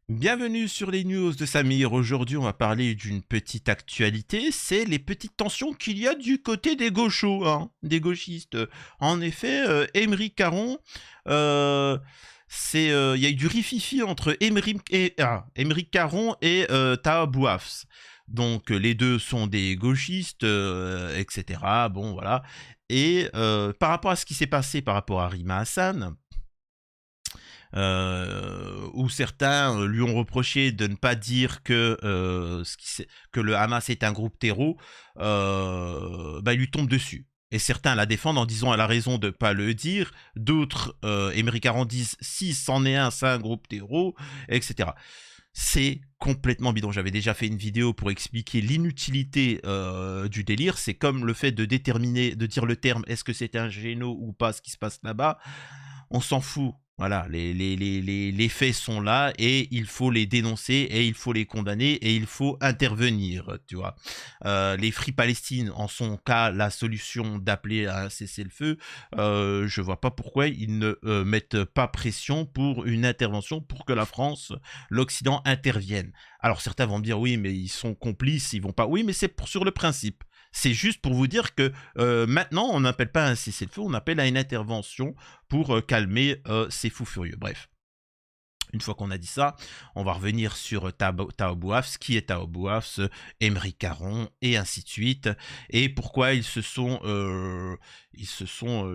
Bienvenue sur les news de Samir. Aujourd'hui, on va parler d'une petite actualité. C'est les petites tensions qu'il y a du côté des gauchos, hein, des gauchistes. En effet, Aymeric Caron, il y a eu du rififi entre Aymeric Caron et Taha Bouafs. Donc, les deux sont des gauchistes, etc. Bon, voilà. Et par rapport à ce qui s'est passé par rapport à Rima Hassan, où certains lui ont reproché de ne pas dire que le Hamas est un groupe terreau, il lui tombe dessus. Et certains la défendent en disant elle a raison de ne pas le dire. D'autres, Aymeric Caron, disent si c'en est un, c'est un groupe terreau, etc. C'est complètement bidon. J'avais déjà fait une vidéo pour expliquer l'inutilité du délire. C'est comme le fait de déterminer, de dire le terme est-ce que c'est un géno ou pas, ce qui se passe là-bas. On s'en fout. Voilà, les faits sont là et il faut les dénoncer et il faut les condamner et il faut intervenir, tu vois. Les Free Palestine en sont qu'à la solution d'appeler à un cessez-le-feu. Je vois pas pourquoi ils ne mettent pas pression pour une intervention pour que la France, l'Occident intervienne. Alors certains vont me dire oui mais ils sont complices, ils vont pas. Oui mais c'est sur le principe. C'est juste pour vous dire que maintenant, on n'appelle pas un cessez-le-feu, on appelle à une intervention pour calmer ces fous furieux. Bref. Une fois qu'on a dit ça, on va revenir sur Taha Bouafs, qui est Taha Bouafs, Aymeric Caron, et ainsi de suite, et pourquoi ils se sont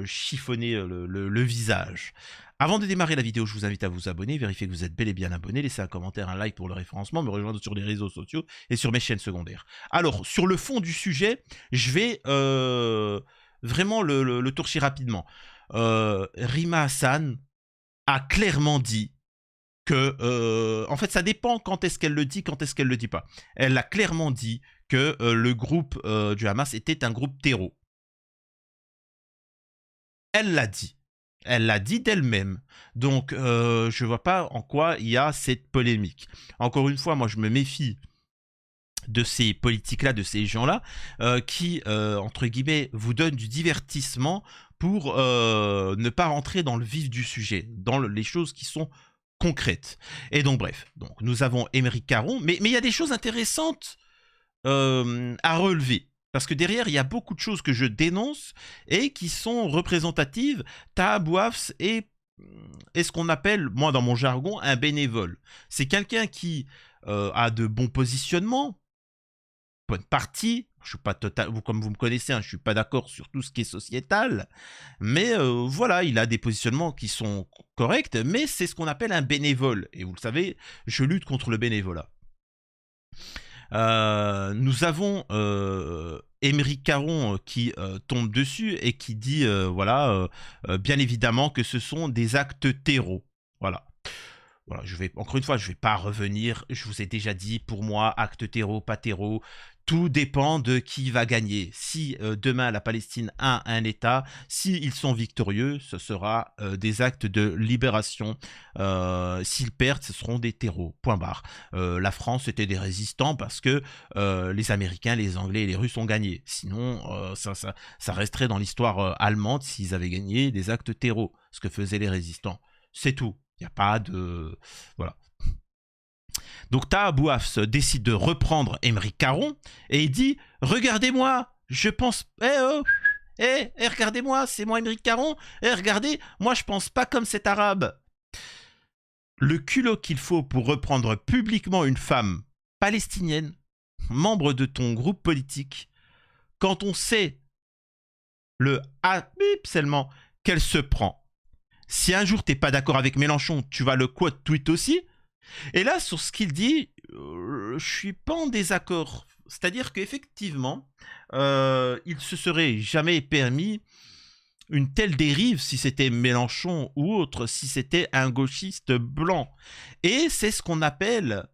chiffonnés le visage. Avant de démarrer la vidéo, je vous invite à vous abonner, vérifier que vous êtes bel et bien abonné, laissez un commentaire, un like pour le référencement, me rejoindre sur les réseaux sociaux et sur mes chaînes secondaires. Alors, sur le fond du sujet, je vais vraiment le torcher rapidement. Rima Hassan a clairement dit que, en fait, ça dépend quand est-ce qu'elle le dit, quand est-ce qu'elle le dit pas. Elle a clairement dit que le groupe du Hamas était un groupe terreau. Elle l'a dit. Elle l'a dit d'elle-même. Donc, je vois pas en quoi il y a cette polémique. Encore une fois, moi, je me méfie de ces politiques-là, de ces gens-là, qui, entre guillemets, vous donnent du divertissement pour ne pas rentrer dans le vif du sujet, dans les choses qui sont concrètes. Et donc, bref, donc, nous avons Aymeric Caron, mais il y a des choses intéressantes à relever. Parce que derrière, il y a beaucoup de choses que je dénonce et qui sont représentatives. Taha Bouafs est ce qu'on appelle, moi dans mon jargon, un bénévole. C'est quelqu'un qui a de bons positionnements, bonne partie. Je suis pas total, comme vous me connaissez, hein, je suis pas d'accord sur tout ce qui est sociétal, mais voilà, il a des positionnements qui sont corrects, mais c'est ce qu'on appelle un bénévole. Et vous le savez, je lutte contre le bénévolat. Nous avons Aymeric Caron qui tombe dessus et qui dit, voilà, bien évidemment que ce sont des actes terreaux. Voilà. Voilà, encore une fois, je ne vais pas revenir. Je vous ai déjà dit, pour moi, acte terreau, pas terreau, tout dépend de qui va gagner. Si demain la Palestine a un État, s'ils sont victorieux, ce sera des actes de libération. S'ils perdent, ce seront des terreaux. Point barre. La France était des résistants parce que les Américains, les Anglais et les Russes ont gagné. Sinon, ça resterait dans l'histoire allemande s'ils avaient gagné des actes terreaux, ce que faisaient les résistants. C'est tout. Il n'y a pas de... Voilà. Donc Taha Bouafs décide de reprendre Aymeric Caron et il dit « Regardez-moi, je pense... regardez-moi, c'est moi Aymeric Caron. Regardez, moi je pense pas comme cet arabe. » Le culot qu'il faut pour reprendre publiquement une femme palestinienne, membre de ton groupe politique, quand on sait le harcèlement qu'elle se prend. Si un jour t'es pas d'accord avec Mélenchon, tu vas le quote tweet aussi. Et là, sur ce qu'il dit, je suis pas en désaccord. C'est-à-dire qu'effectivement, il se serait jamais permis une telle dérive si c'était Mélenchon ou autre, si c'était un gauchiste blanc. Et c'est ce qu'on appelle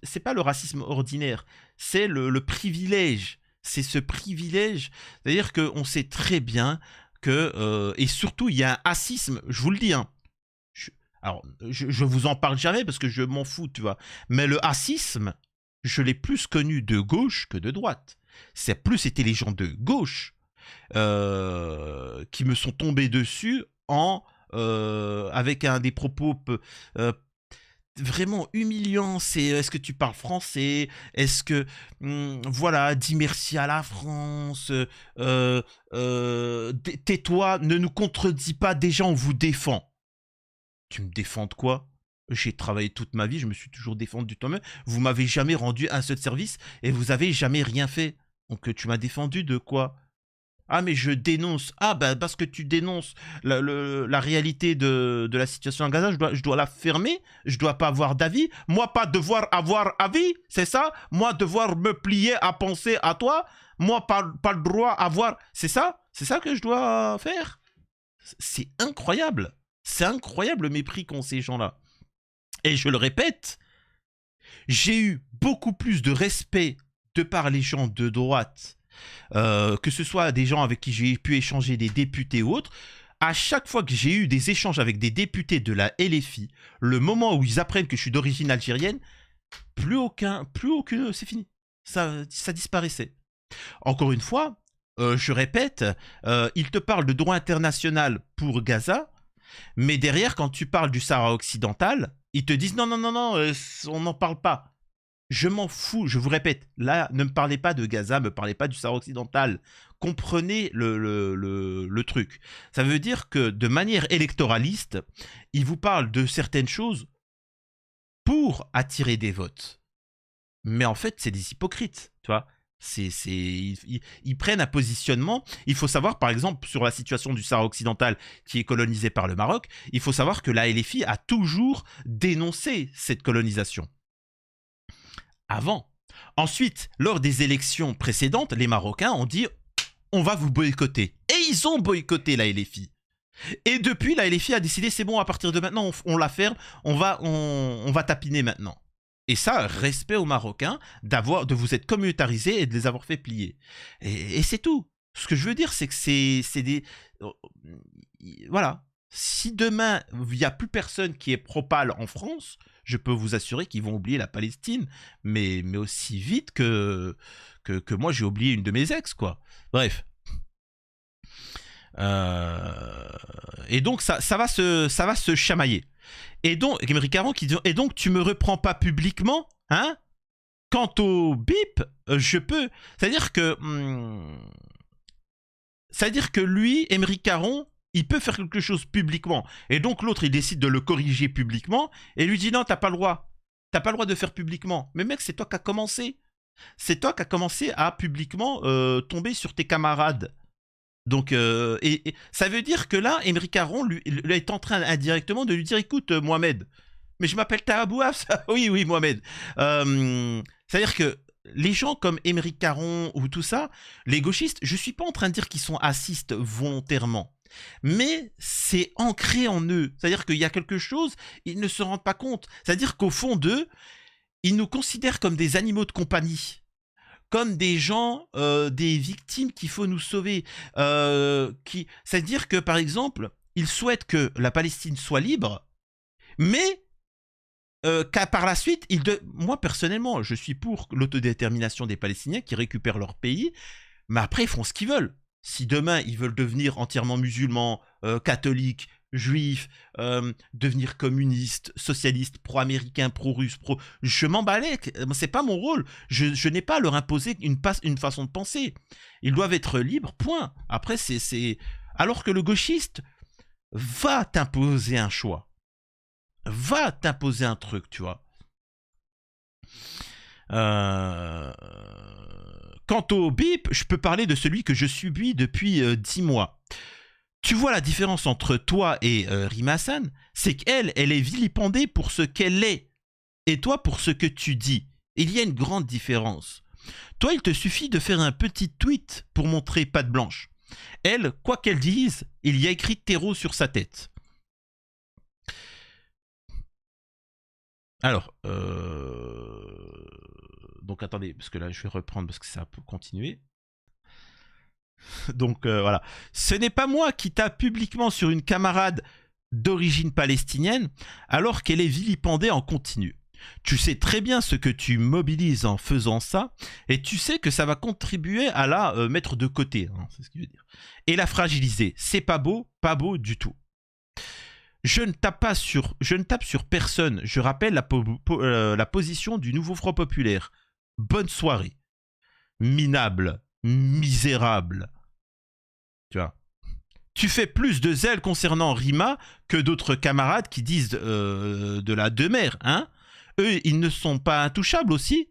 c'est pas le racisme ordinaire, c'est le privilège. C'est ce privilège, c'est-à-dire qu'on sait très bien que, et surtout il y a un racisme, je vous le dis, hein, alors je vous en parle jamais parce que je m'en fous, tu vois, mais le racisme, je l'ai plus connu de gauche que de droite. C'est plus c'était les gens de gauche qui me sont tombés dessus en avec des propos vraiment humiliants. C'est est-ce que tu parles français? Est-ce que voilà, dis merci à la France. Tais-toi, ne nous contredis pas. Déjà, on vous défend. Tu me défends de quoi? J'ai travaillé toute ma vie, je me suis toujours défendu de toi-même. Vous m'avez jamais rendu un seul service et vous avez jamais rien fait. Donc tu m'as défendu de quoi? Ah mais je dénonce. Ah bah parce que tu dénonces la réalité de la situation à Gaza, je dois la fermer, je dois pas avoir d'avis. Moi pas devoir avoir avis, c'est ça? Moi devoir me plier à penser à toi? Moi pas le droit à avoir... C'est ça? C'est ça que je dois faire? C'est incroyable. C'est incroyable le mépris qu'ont ces gens-là. Et je le répète, j'ai eu beaucoup plus de respect de par les gens de droite, que ce soit des gens avec qui j'ai pu échanger, des députés ou autres. À chaque fois que j'ai eu des échanges avec des députés de la LFI, le moment où ils apprennent que je suis d'origine algérienne, plus aucune, c'est fini. Ça disparaissait. Encore une fois, je répète, ils te parlent de droit international pour Gaza, mais derrière, quand tu parles du Sahara occidental, ils te disent non, non, non, non, on n'en parle pas. Je m'en fous, je vous répète, là, ne me parlez pas de Gaza, ne me parlez pas du Sahara occidental. Comprenez le truc. Ça veut dire que de manière électoraliste, ils vous parlent de certaines choses pour attirer des votes. Mais en fait, c'est des hypocrites, tu vois. Ils prennent un positionnement. Il faut savoir, par exemple, sur la situation du Sahara occidental qui est colonisé par le Maroc, il faut savoir que la LFI a toujours dénoncé cette colonisation. Avant. Ensuite, lors des élections précédentes, les Marocains ont dit « on va vous boycotter ». Et ils ont boycotté la LFI. Et depuis, la LFI a décidé « c'est bon, à partir de maintenant, on la ferme, on va tapiner maintenant ». Et ça, respect aux Marocains de vous être communautarisés et de les avoir fait plier. Et c'est tout. Ce que je veux dire, c'est que c'est des... Voilà. Si demain, il n'y a plus personne qui est pro-pal en France, je peux vous assurer qu'ils vont oublier la Palestine, mais aussi vite que moi, j'ai oublié une de mes ex, quoi. Bref. Et donc, ça va se chamailler. Et donc, Émeric Caron qui dit « Et donc, tu me reprends pas publiquement, hein? Quant au bip, je peux. » C'est-à-dire que... c'est-à-dire que lui, Émeric Caron, il peut faire quelque chose publiquement. Et donc, l'autre, il décide de le corriger publiquement et lui dit « Non, t'as pas le droit. T'as pas le droit de faire publiquement. » Mais mec, c'est toi qui as commencé. C'est toi qui as commencé à publiquement tomber sur tes camarades. Donc, et ça veut dire que là, Émeric Caron lui est en train indirectement de lui dire « Écoute, Mohamed, mais je m'appelle Tahabouaf. » Oui, oui, Mohamed. C'est-à-dire que les gens comme Émeric Caron ou tout ça, les gauchistes, je suis pas en train de dire qu'ils sont racistes volontairement. Mais c'est ancré en eux. C'est-à-dire qu'il y a quelque chose, ils ne se rendent pas compte. C'est-à-dire qu'au fond d'eux, ils nous considèrent comme des animaux de compagnie. Comme des gens, des victimes qu'il faut nous sauver. C'est-à-dire que, par exemple, ils souhaitent que la Palestine soit libre, mais qu'à par la suite, moi personnellement, je suis pour l'autodétermination des Palestiniens qui récupèrent leur pays, mais après, ils font ce qu'ils veulent. Si demain, ils veulent devenir entièrement musulmans, catholiques, juifs, devenir communistes, socialistes, pro-américains, pro-russes, je m'en balais, c'est pas mon rôle. Je n'ai pas à leur imposer une façon de penser. Ils doivent être libres, point. Après, c'est... Alors que le gauchiste va t'imposer un choix. Va t'imposer un truc, tu vois. Quant au bip, je peux parler de celui que je subis depuis 10 mois. Tu vois la différence entre toi et Rima Hassan, c'est qu'elle, elle est vilipendée pour ce qu'elle est, et toi pour ce que tu dis. Il y a une grande différence. Toi, il te suffit de faire un petit tweet pour montrer patte blanche. Elle, quoi qu'elle dise, il y a écrit terreau sur sa tête. Alors, donc attendez, parce que là, je vais reprendre parce que ça peut continuer. Donc voilà. Ce n'est pas moi qui tape publiquement sur une camarade d'origine palestinienne alors qu'elle est vilipendée en continu. Tu sais très bien ce que tu mobilises en faisant ça et tu sais que ça va contribuer à la mettre de côté. Hein, c'est ce qu'il veut dire. Et la fragiliser. C'est pas beau du tout. je ne tape sur personne. Je rappelle la position du nouveau Front Populaire. Bonne soirée. Minable. Misérable. Tu vois. Tu fais plus de zèle concernant Rima que d'autres camarades qui disent de la demeure, hein. Eux, ils ne sont pas intouchables aussi.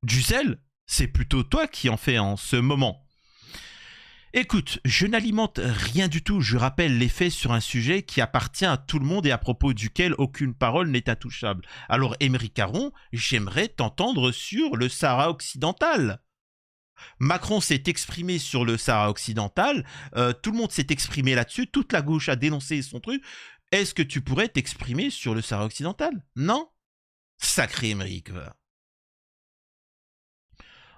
Du zèle, c'est plutôt toi qui en fais en ce moment. Écoute, je n'alimente rien du tout, je rappelle les faits sur un sujet qui appartient à tout le monde et à propos duquel aucune parole n'est intouchable. Alors, Aymeric Caron, j'aimerais t'entendre sur le Sahara occidental. Macron s'est exprimé sur le Sahara occidental, tout le monde s'est exprimé là-dessus, toute la gauche a dénoncé son truc. Est-ce que tu pourrais t'exprimer sur le Sahara occidental? Non? Sacré Aymeric.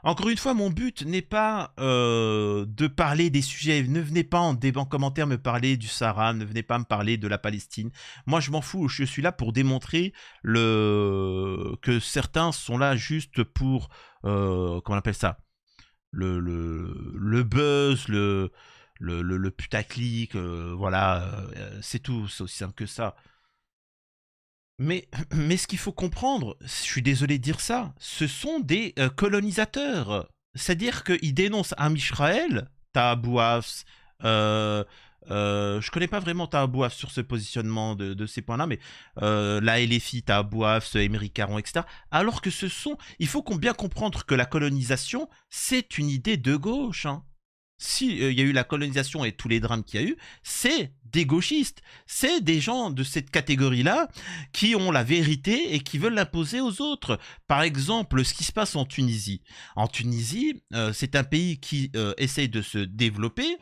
Encore une fois, mon but n'est pas de parler des sujets. Ne venez pas en débat en commentaire me parler du Sahara, ne venez pas me parler de la Palestine. Moi, je m'en fous. Je suis là pour démontrer que certains sont là juste pour comment on appelle ça, le buzz, le putaclic. Voilà, c'est tout. C'est aussi simple que ça. Mais ce qu'il faut comprendre, je suis désolé de dire ça, ce sont des colonisateurs. C'est-à-dire qu'ils dénoncent Am Taha Bouafs, je connais pas vraiment Taha Bouafs sur ce positionnement de ces points-là, mais la LFI, Taha Bouafs, Aymeric Caron, etc. Alors que il faut bien comprendre que la colonisation, c'est une idée de gauche, hein. Si il y a eu la colonisation et tous les drames qu'il y a eu, c'est des gauchistes. C'est des gens de cette catégorie-là qui ont la vérité et qui veulent l'imposer aux autres. Par exemple, ce qui se passe en Tunisie. En Tunisie, c'est un pays qui essaye de se développer.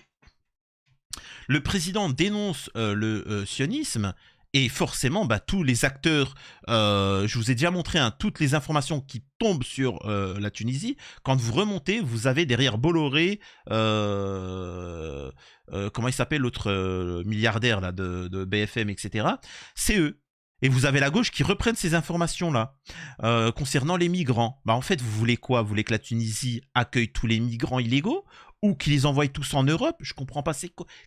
Le président dénonce le sionisme. Et forcément, tous les acteurs, je vous ai déjà montré toutes les informations qui tombent sur la Tunisie. Quand vous remontez, vous avez derrière Bolloré, comment il s'appelle l'autre milliardaire là, de BFM, etc. C'est eux. Et vous avez la gauche qui reprennent ces informations-là concernant les migrants. En fait, vous voulez quoi? Vous voulez que la Tunisie accueille tous les migrants illégaux ou qu'ils les envoient tous en Europe? Je comprends pas.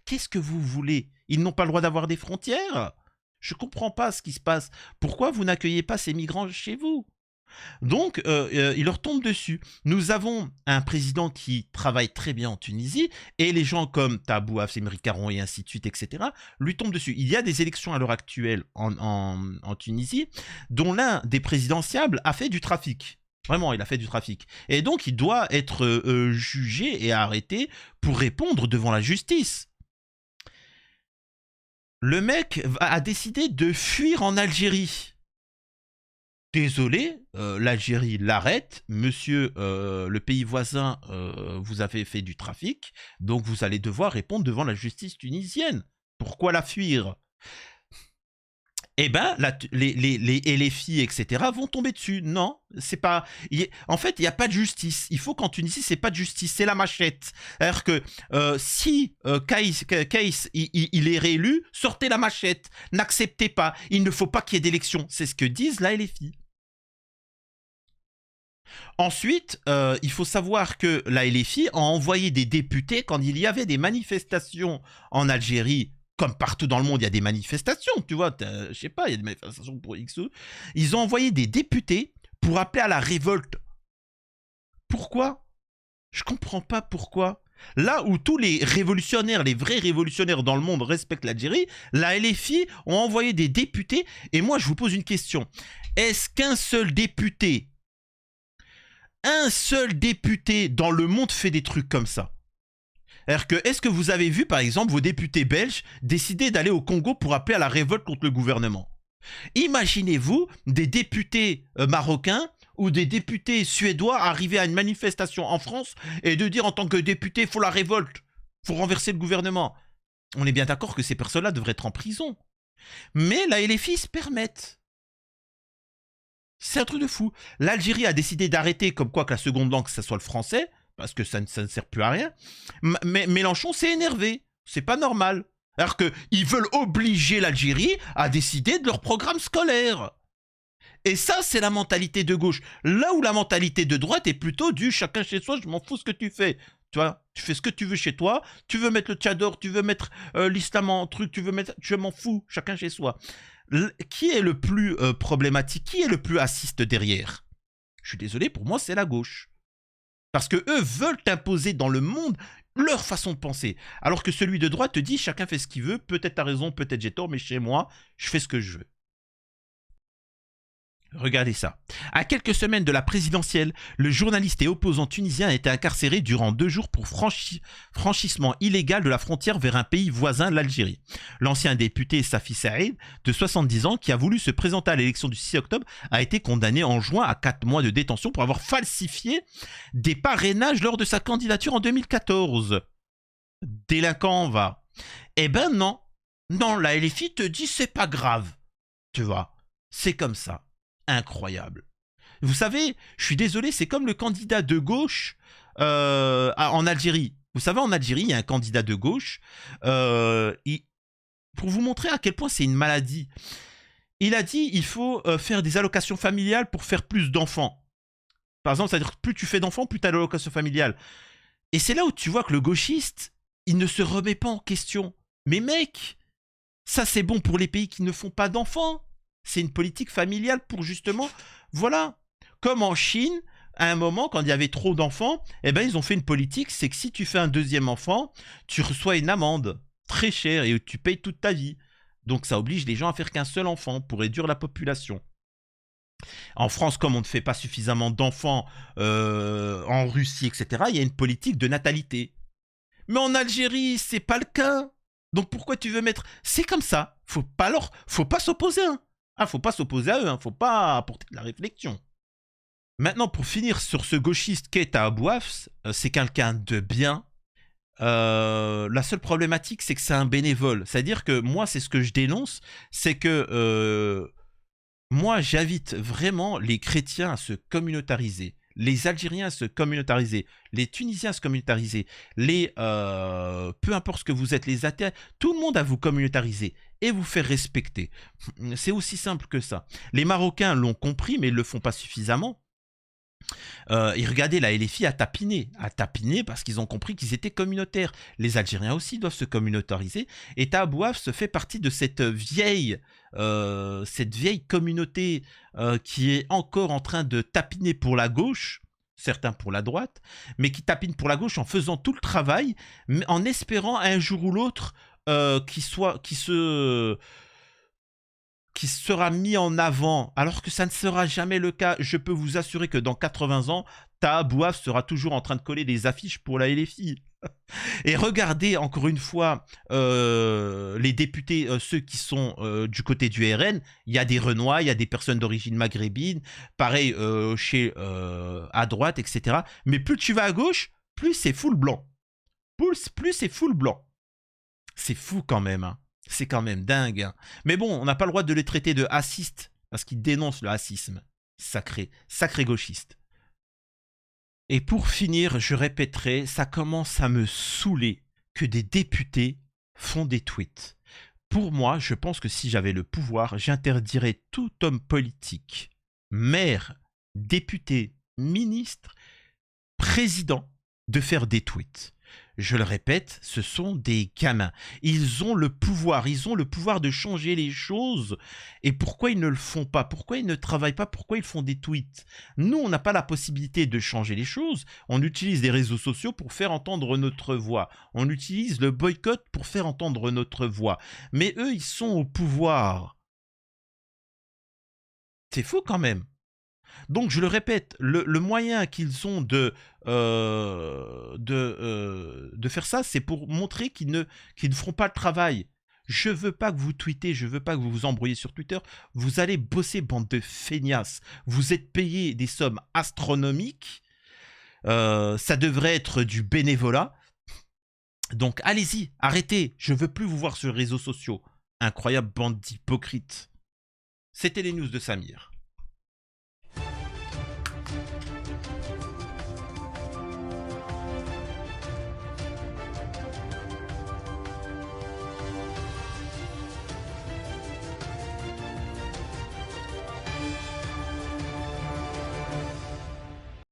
Qu'est-ce que vous voulez? Ils n'ont pas le droit d'avoir des frontières? Je comprends pas ce qui se passe. Pourquoi vous n'accueillez pas ces migrants chez vous? Donc, il leur tombe dessus. Nous avons un président qui travaille très bien en Tunisie, et les gens comme Taha Bouafs, Aymeric Caron et ainsi de suite, etc., lui tombent dessus. Il y a des élections à l'heure actuelle en Tunisie, dont l'un des présidentiables a fait du trafic. Vraiment, il a fait du trafic. Et donc, il doit être jugé et arrêté pour répondre devant la justice. Le mec a décidé de fuir en Algérie. Désolé, l'Algérie l'arrête. Monsieur, le pays voisin, vous avez fait du trafic, donc vous allez devoir répondre devant la justice tunisienne. Pourquoi la fuir? Eh ben, les LFI, etc., vont tomber dessus. Non, c'est pas... En fait, il n'y a pas de justice. Il faut qu'en Tunisie, c'est pas de justice, c'est la machette. C'est-à-dire que si Kais, il est réélu, sortez la machette. N'acceptez pas. Il ne faut pas qu'il y ait d'élection. C'est ce que disent la LFI. Ensuite, il faut savoir que la LFI a envoyé des députés quand il y avait des manifestations en Algérie. Comme partout dans le monde, il y a des manifestations, tu vois, je sais pas, il y a des manifestations pour X ou... Ils ont envoyé des députés pour appeler à la révolte. Pourquoi? Je comprends pas pourquoi. Là où tous les révolutionnaires, les vrais révolutionnaires dans le monde respectent l'Algérie, la LFI ont envoyé des députés. Et moi, je vous pose une question. Est-ce qu'un seul député dans le monde fait des trucs comme ça? Est-ce que vous avez vu, par exemple, vos députés belges décider d'aller au Congo pour appeler à la révolte contre le gouvernement? Imaginez-vous des députés marocains ou des députés suédois arriver à une manifestation en France et de dire en tant que député, il faut la révolte, il faut renverser le gouvernement. On est bien d'accord que ces personnes-là devraient être en prison. Mais la LFI se permettent. C'est un truc de fou. L'Algérie a décidé d'arrêter comme quoi que la seconde langue, ça soit le français, parce que ça ne sert plus à rien. Mais Mélenchon s'est énervé. C'est pas normal. Alors qu'ils veulent obliger l'Algérie à décider de leur programme scolaire. Et ça, c'est la mentalité de gauche. Là où la mentalité de droite est plutôt du chacun chez soi, je m'en fous ce que tu fais. Tu vois, tu fais ce que tu veux chez toi. Tu veux mettre le tchador, tu veux mettre l'islam en truc, tu veux mettre... Je m'en fous, chacun chez soi. Qui est le plus problématique? Qui est le plus assiste derrière? Je suis désolé, pour moi, c'est la gauche. Parce que eux veulent imposer dans le monde leur façon de penser. Alors que celui de droite te dit, chacun fait ce qu'il veut, peut-être t'as raison, peut-être j'ai tort, mais chez moi, je fais ce que je veux. Regardez ça. À quelques semaines de la présidentielle, le journaliste et opposant tunisien a été incarcéré durant 2 jours pour franchissement illégal de la frontière vers un pays voisin, l'Algérie. L'ancien député Safi Saïd, de 70 ans, qui a voulu se présenter à l'élection du 6 octobre, a été condamné en juin à 4 mois de détention pour avoir falsifié des parrainages lors de sa candidature en 2014. Délinquant, va. Eh ben non. Non, la LFI te dit c'est pas grave. Tu vois, c'est comme ça. Incroyable. Vous savez, je suis désolé, c'est comme le candidat de gauche en Algérie. Vous savez, en Algérie, il y a un candidat de gauche. Pour vous montrer à quel point c'est une maladie, il a dit il faut faire des allocations familiales pour faire plus d'enfants. Par exemple, c'est-à-dire que plus tu fais d'enfants, plus tu as d'allocations familiales. Et c'est là où tu vois que le gauchiste, il ne se remet pas en question. Mais mec, ça c'est bon pour les pays qui ne font pas d'enfants. C'est une politique familiale pour justement, voilà, comme en Chine, à un moment, quand il y avait trop d'enfants, eh ben ils ont fait une politique, c'est que si tu fais un deuxième enfant, tu reçois une amende très chère et tu payes toute ta vie. Donc ça oblige les gens à faire qu'un seul enfant pour réduire la population. En France, comme on ne fait pas suffisamment d'enfants en Russie, etc., il y a une politique de natalité. Mais en Algérie, c'est pas le cas. Donc pourquoi tu veux mettre... C'est comme ça. Faut pas s'opposer. Hein. Ah, faut pas s'opposer à eux, hein. Faut pas apporter de la réflexion. Maintenant, pour finir sur ce gauchiste Keita Abou Hafs, c'est quelqu'un de bien. La seule problématique, c'est que c'est un bénévole. C'est-à-dire que moi, c'est ce que je dénonce, c'est que moi, j'invite vraiment les chrétiens à se communautariser, les Algériens à se communautariser, les Tunisiens à se communautariser, peu importe ce que vous êtes, les athées, tout le monde à vous communautariser et vous faire respecter. C'est aussi simple que ça. Les Marocains l'ont compris, mais ils ne le font pas suffisamment. Et regardez, la LFI a tapiné parce qu'ils ont compris qu'ils étaient communautaires. Les Algériens aussi doivent se communautariser. Et Abou Hafs fait partie de cette vieille communauté qui est encore en train de tapiner pour la gauche, certains pour la droite, mais qui tapine pour la gauche en faisant tout le travail, mais en espérant un jour ou l'autre qui sera mis en avant, alors que ça ne sera jamais le cas. Je peux vous assurer que dans 80 ans, Abou Hafs sera toujours en train de coller des affiches pour la LFI. Et regardez encore une fois les députés, ceux qui sont du côté du RN, il y a des Renois, il y a des personnes d'origine maghrébine, pareil à droite, etc. Mais plus tu vas à gauche, plus c'est full blanc. Plus c'est full blanc. C'est fou quand même, hein. C'est quand même dingue. Hein. Mais bon, on n'a pas le droit de les traiter de racistes parce qu'ils dénoncent le racisme. Sacré gauchiste. Et pour finir, je répéterai, ça commence à me saouler que des députés font des tweets. Pour moi, je pense que si j'avais le pouvoir, j'interdirais tout homme politique, maire, député, ministre, président, de faire des tweets. Je le répète, ce sont des gamins. Ils ont le pouvoir de changer les choses. Et pourquoi ils ne le font pas? Pourquoi ils ne travaillent pas? Pourquoi ils font des tweets? Nous, on n'a pas la possibilité de changer les choses. On utilise les réseaux sociaux pour faire entendre notre voix. On utilise le boycott pour faire entendre notre voix. Mais eux, ils sont au pouvoir. C'est fou quand même. Donc, je le répète, le moyen qu'ils ont de faire ça, c'est pour montrer qu'ils ne feront pas le travail. Je veux pas que vous tweetez, je veux pas que vous vous embrouillez sur Twitter. Vous allez bosser, bande de feignasses. Vous êtes payés des sommes astronomiques. Ça devrait être du bénévolat. Donc, allez-y, arrêtez. Je veux plus vous voir sur les réseaux sociaux. Incroyable bande d'hypocrites. C'était les news de Samir.